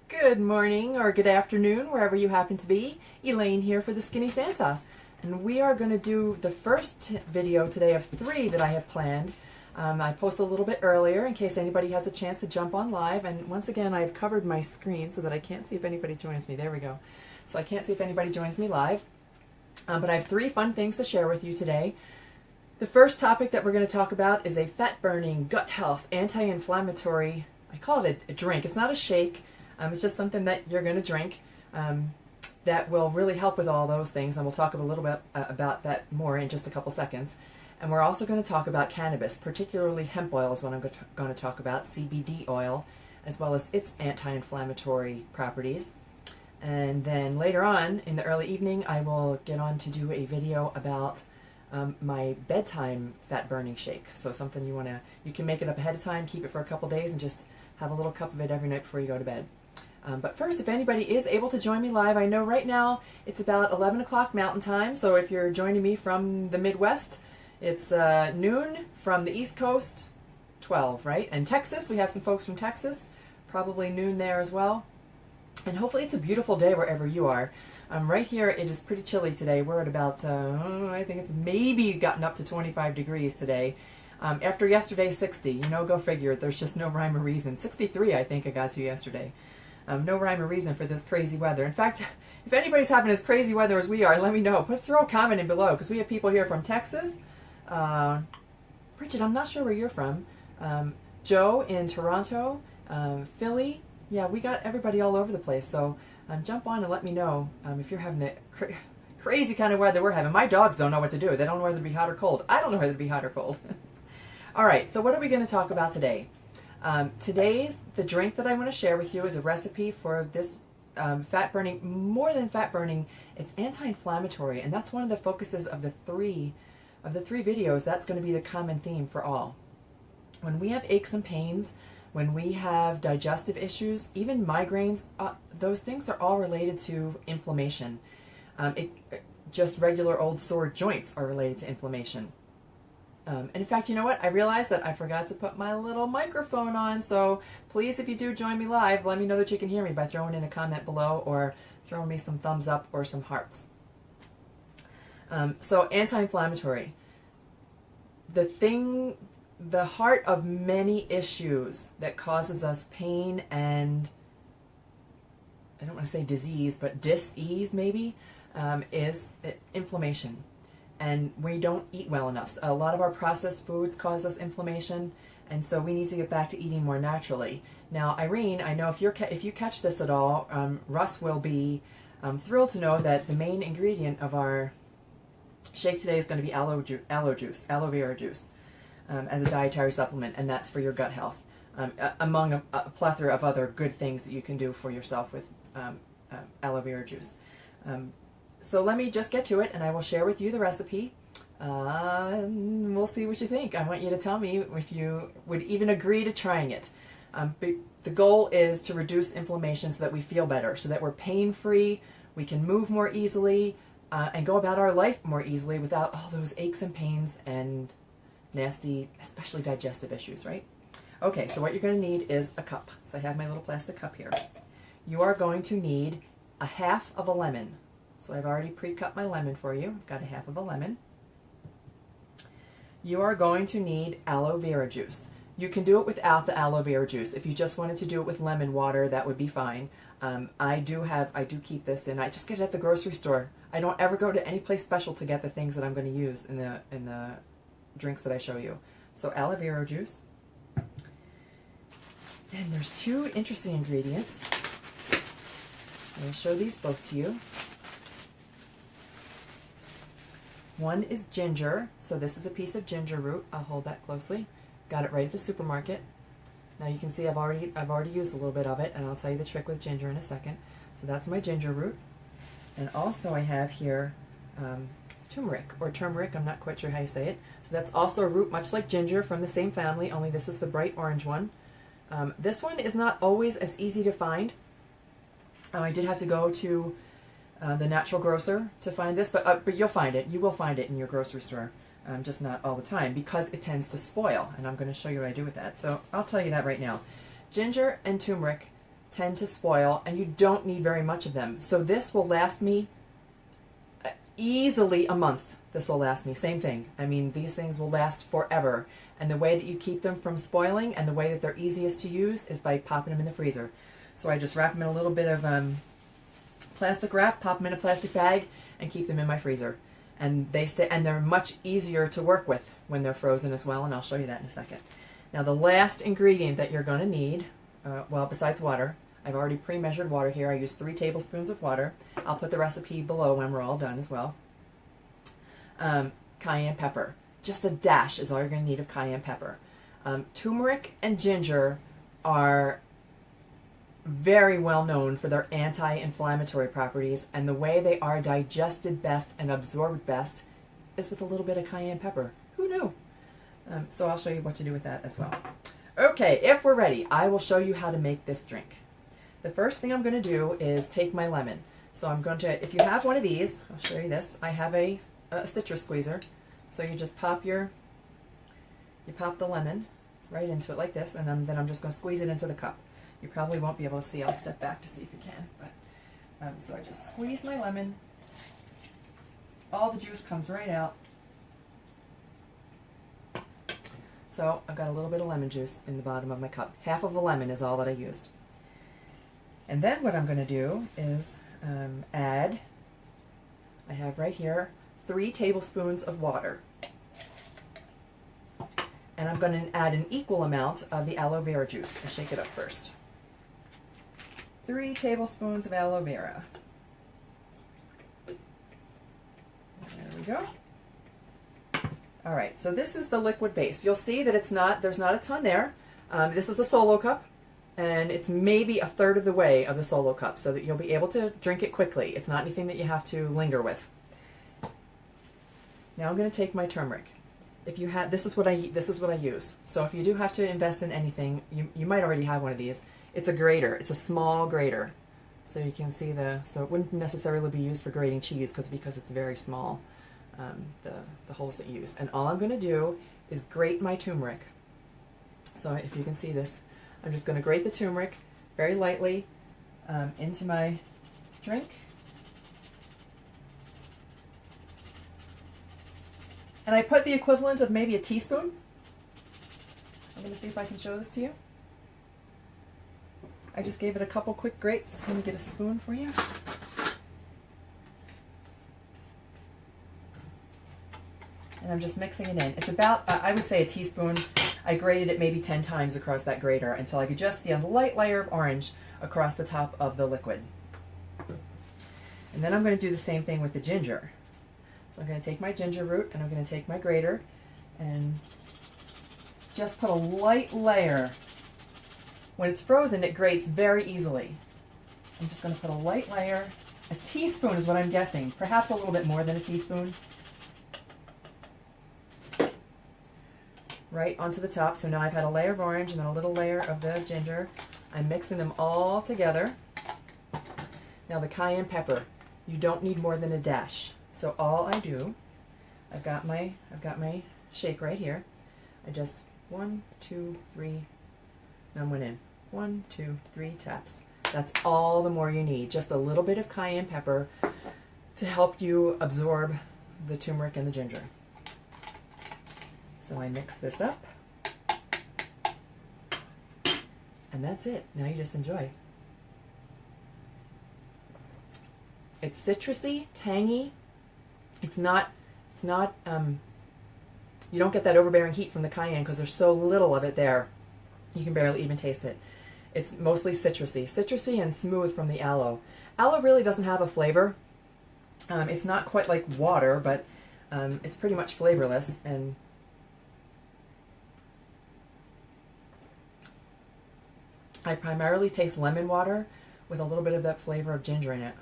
Good morning or good afternoon, wherever you happen to be. Elaine here for the Skinny Santa. And we are going to do the first video today of 3 that I have planned. I posted a little bit earlier in case anybody has a chance to jump on live. And once again, I've covered my screen so that I can't see if anybody joins me. There we go. So I can't see if anybody joins me live. But I have 3 fun things to share with you today. The first topic that we're going to talk about is a fat-burning, gut health, anti-inflammatory, I call it a drink. It's not a shake. It's just something that you're going to drink that will really help with all those things, and we'll talk a little bit about that more in just a couple seconds. And we're also going to talk about cannabis, particularly hemp oil is what I'm going to talk about, CBD oil, as well as its anti-inflammatory properties. And then later on, in the early evening, I will get on to do a video about my bedtime fat-burning shake. So something you can make it up ahead of time, keep it for a couple days, and just have a little cup of it every night before you go to bed. But first, if anybody is able to join me live, I know right now it's about 11 o'clock Mountain Time, so if you're joining me from the Midwest, it's noon. From the East Coast, 12, right? And Texas, we have some folks from Texas, probably noon there as well. And hopefully it's a beautiful day wherever you are. Right here, it is pretty chilly today. We're at about, I think it's maybe gotten up to 25 degrees today. After yesterday, 60. Go figure. There's just no rhyme or reason. 63, I think I got to yesterday. No rhyme or reason for this crazy weather. In fact, if anybody's having as crazy weather as we are, let me know. Throw a comment in below, because we have people here from Texas. Bridget, I'm not sure where you're from. Joe in Toronto, Philly. Yeah, we got everybody all over the place. So jump on and let me know if you're having the crazy kind of weather we're having. My dogs don't know what to do. They don't know whether to be hot or cold. I don't know whether to be hot or cold. All right, so what are we going to talk about today? The drink that I want to share with you is a recipe for this fat-burning, more than fat-burning, it's anti-inflammatory, and that's one of the focuses of the three videos. That's going to be the common theme for all. When we have aches and pains, when we have digestive issues, even migraines, those things are all related to inflammation. Just regular old sore joints are related to inflammation. And in fact, you know what? I realized that I forgot to put my little microphone on, so please, if you do join me live, let me know that you can hear me by throwing in a comment below or throwing me some thumbs up or some hearts. So anti-inflammatory. The heart of many issues that causes us pain and, I don't want to say disease, but dis-ease maybe, is inflammation. And we don't eat well enough. A lot of our processed foods cause us inflammation, and so we need to get back to eating more naturally. Now, Irene, I know if you catch this at all, Russ will be thrilled to know that the main ingredient of our shake today is going to be aloe vera juice, as a dietary supplement, and that's for your gut health, among a plethora of other good things that you can do for yourself with aloe vera juice. So let me just get to it, and I will share with you the recipe. We'll see what you think. I want you to tell me if you would even agree to trying it. The goal is to reduce inflammation so that we feel better, so that we're pain-free, we can move more easily, and go about our life more easily without all those aches and pains and nasty, especially digestive issues, right? Okay, so what you're going to need is a cup. So I have my little plastic cup here. You are going to need a half of a lemon. So I've already pre-cut my lemon for you. I've got a half of a lemon. You are going to need aloe vera juice. You can do it without the aloe vera juice. If you just wanted to do it with lemon water, that would be fine. I do keep this in. I just get it at the grocery store. I don't ever go to any place special to get the things that I'm going to use in the drinks that I show you. So aloe vera juice. And there's 2 interesting ingredients. I'll show these both to you. One is ginger, so this is a piece of ginger root. I'll hold that closely. Got it right at the supermarket. Now you can see I've already used a little bit of it, and I'll tell you the trick with ginger in a second. So that's my ginger root. And also I have here turmeric, or turmeric, I'm not quite sure how you say it. So that's also a root much like ginger, from the same family, only this is the bright orange one. This one is not always as easy to find. I did have to go to the natural grocer to find this, but you'll find it. You will find it in your grocery store. just not all the time, because it tends to spoil, and I'm going to show you what I do with that. So I'll tell you that right now. Ginger and turmeric tend to spoil, and you don't need very much of them. So this will last me easily a month. This will last me. Same thing. I mean, these things will last forever. And the way that you keep them from spoiling and the way that they're easiest to use is by popping them in the freezer. So I just wrap them in a little bit of plastic wrap, pop them in a plastic bag, and keep them in my freezer. And they stay, and they're much easier to work with when they're frozen as well, and I'll show you that in a second. Now the last ingredient that you're going to need, well, besides water, I've already pre-measured water here. I use 3 tablespoons of water. I'll put the recipe below when we're all done as well. Cayenne pepper. Just a dash is all you're going to need of cayenne pepper. Turmeric and ginger are very well known for their anti-inflammatory properties, and the way they are digested best and absorbed best is with a little bit of cayenne pepper. Who knew? So I'll show you what to do with that as well. Okay, if we're ready, I will show you how to make this drink. The first thing I'm going to do is take my lemon. So I'm going to, if you have one of these, I'll show you this. I have a citrus squeezer. So you just pop the lemon right into it like this, and then I'm just going to squeeze it into the cup. You probably won't be able to see. I'll step back to see if you can. But so I just squeeze my lemon. All the juice comes right out. So I've got a little bit of lemon juice in the bottom of my cup. Half of a lemon is all that I used. And then what I'm going to do is add, I have right here, 3 tablespoons of water. And I'm going to add an equal amount of the aloe vera juice. I'll shake it up first. 3 tablespoons of aloe vera. There we go. All right, so this is the liquid base. You'll see that there's not a ton there. This is a solo cup, and it's maybe 1/3 of the way of the solo cup, so that you'll be able to drink it quickly. It's not anything that you have to linger with. Now I'm going to take my turmeric. If you have, this is what I use. So if you do have to invest in anything, you might already have one of these. It's a grater. It's a small grater, so you can see so it wouldn't necessarily be used for grating cheese because it's very small. The holes that you use. And all I'm going to do is grate my turmeric. So if you can see this, I'm just going to grate the turmeric very lightly into my drink. And I put the equivalent of maybe a teaspoon. I'm going to see if I can show this to you. I just gave it a couple quick grates. Let me get a spoon for you. And I'm just mixing it in. It's about, I would say, a teaspoon. I grated it maybe 10 times across that grater until I could just see a light layer of orange across the top of the liquid. And then I'm going to do the same thing with the ginger. So I'm going to take my ginger root and I'm going to take my grater and just put a light layer. When it's frozen, it grates very easily. I'm just going to put a light layer. A teaspoon is what I'm guessing. Perhaps a little bit more than a teaspoon. Right onto the top. So now I've had a layer of orange and then a little layer of the ginger. I'm mixing them all together. Now the cayenne pepper, you don't need more than a dash. So all I do, I've got my shake right here. I just 1, 2, 3. Now I'm going in 1, 2, 3 taps. That's all the more you need. Just a little bit of cayenne pepper to help you absorb the turmeric and the ginger. So I mix this up, and that's it. Now you just enjoy. It's citrusy, tangy. It's not, you don't get that overbearing heat from the cayenne because there's so little of it there. You can barely even taste it. It's mostly citrusy and smooth from the aloe. Aloe really doesn't have a flavor. It's not quite like water, but it's pretty much flavorless. And I primarily taste lemon water with a little bit of that flavor of ginger in it.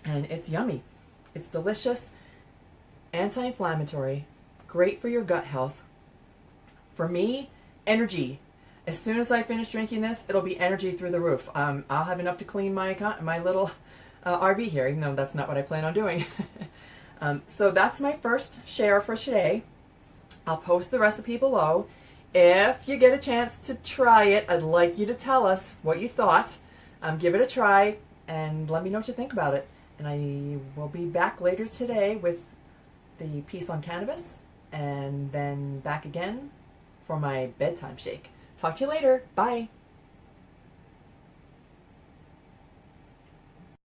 And it's yummy. It's delicious, anti-inflammatory, great for your gut health. For me, energy. As soon as I finish drinking this, it'll be energy through the roof. I'll have enough to clean my little RV here, even though that's not what I plan on doing. So that's my first share for today. I'll post the recipe below. If you get a chance to try it, I'd like you to tell us what you thought. Give it a try and let me know what you think about it. And I will be back later today with the piece on cannabis and then back again for my bedtime shake. Talk to you later. Bye.